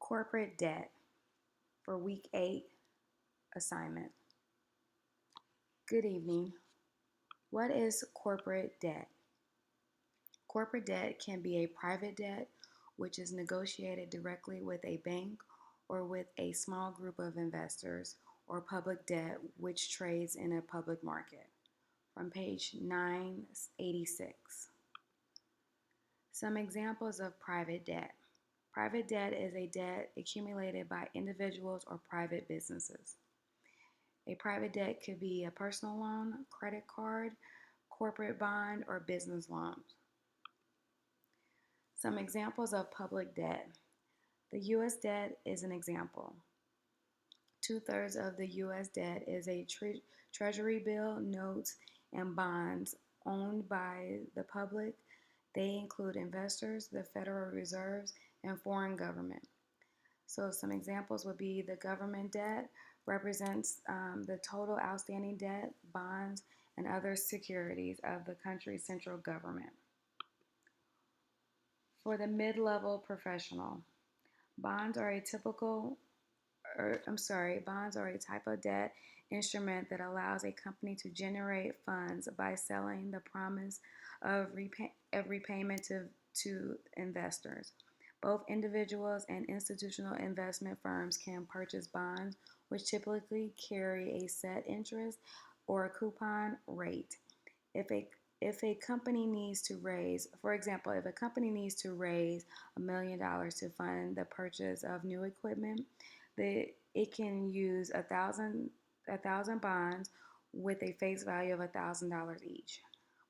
Corporate debt for week 8 assignment. Good evening. What is corporate debt? Corporate debt can be a private debt, which is negotiated directly with a bank or with a small group of investors, or public debt, which trades in a public market. From page 986. Some examples of private debt. Private debt is a debt accumulated by individuals or private businesses. A private debt could be a personal loan, credit card, corporate bond, or business loans. Some examples of public debt. The U.S. debt is an example. 2/3 of the U.S. debt is a treasury bill, notes, and bonds owned by the public. They include investors, the Federal Reserves, and foreign government. So some examples would be the government debt represents the total outstanding debt, bonds, and other securities of the country's central government. For the mid-level professional, bonds are a bonds are a type of debt instrument that allows a company to generate funds by selling the promise of repayment to investors. Both individuals and institutional investment firms can purchase bonds, which typically carry a set interest or a coupon rate. If a company needs to raise, for example, if a company needs to raise $1 million to fund the purchase of new equipment, it can use a thousand bonds with a face value of $1,000 each.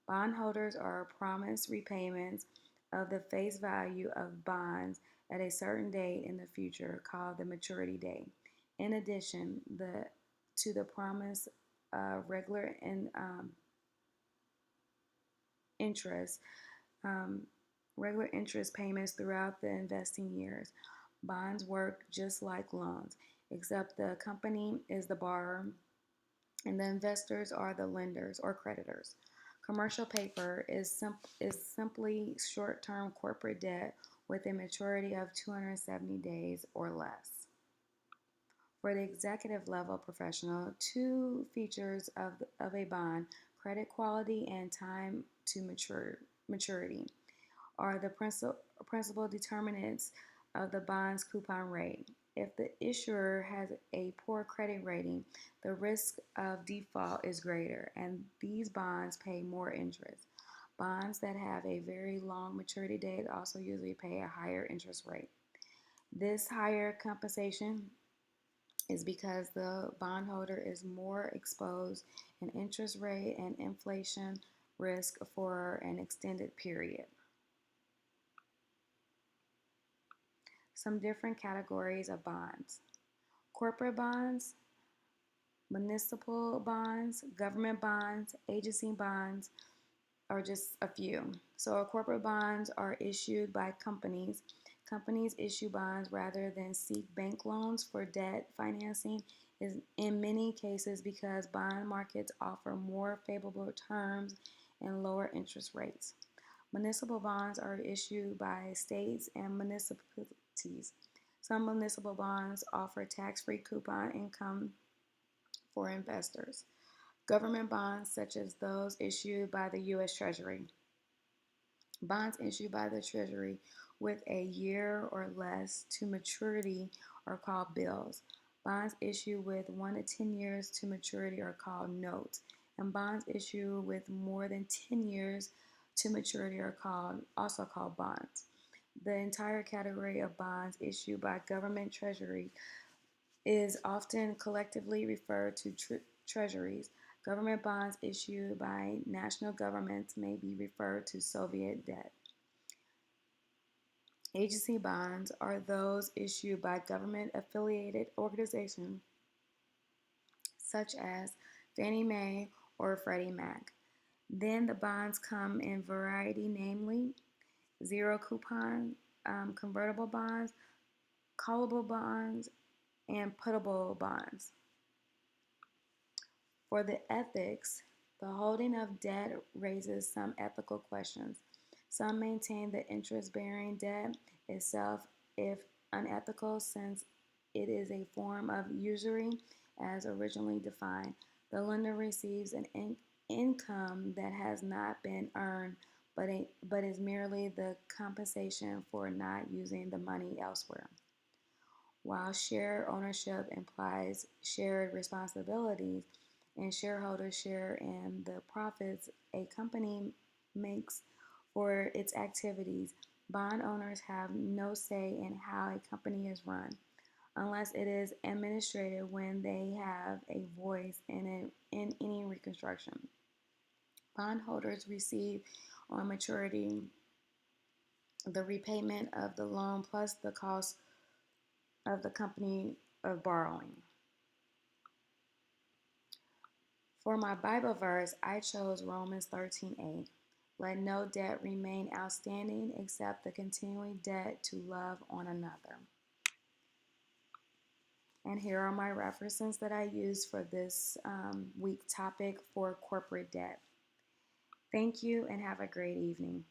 Bondholders are promised repayments of the face value of bonds at a certain date in the future, called the maturity date. In addition, to the promise regular and interest, um, regular interest payments throughout the investing years. Bonds work just like loans, except the company is the borrower and the investors are the lenders or creditors. Commercial paper is simply short-term corporate debt with a maturity of 270 days or less. For the executive level professional, two features of a bond, credit quality and time to maturity, are the principal determinants of the bond's coupon rate. If the issuer has a poor credit rating, the risk of default is greater, and these bonds pay more interest. Bonds that have a very long maturity date also usually pay a higher interest rate. This higher compensation is because the bondholder is more exposed in interest rate and inflation risk for an extended period. Some different categories of bonds: corporate bonds, municipal bonds, government bonds, agency bonds are just a few. So, corporate bonds are issued by companies. Companies issue bonds rather than seek bank loans for debt financing, is in many cases because bond markets offer more favorable terms and lower interest rates. Municipal bonds are issued by states and municipalities. Some municipal bonds offer tax-free coupon income for investors. Government bonds, such as those issued by the U.S. Treasury. Bonds issued by the Treasury with a year or less to maturity are called bills. Bonds issued with 1 to 10 years to maturity are called notes. And bonds issued with more than 10 years to maturity are also called bonds. The entire category of bonds issued by government treasury is often collectively referred to treasuries. Government bonds issued by national governments may be referred to Soviet debt. Agency bonds are those issued by government-affiliated organizations such as Fannie Mae or Freddie Mac. Then the bonds come in variety, namely zero coupon, convertible bonds, callable bonds, and puttable bonds. For the ethics, the holding of debt raises some ethical questions. Some maintain that interest-bearing debt itself, if unethical since it is a form of usury as originally defined. The lender receives an income that has not been earned but is merely the compensation for not using the money elsewhere. While share ownership implies shared responsibilities and shareholders share in the profits a company makes for its activities, bond owners have no say in how a company is run, unless it is administrated when they have a voice in any reconstruction. Bondholders receive on maturity the repayment of the loan plus the cost of the company of borrowing. For my Bible verse, I chose Romans 13:8. Let no debt remain outstanding except the continuing debt to love one another. And here are my references that I used for this week topic for corporate debt. Thank you and have a great evening.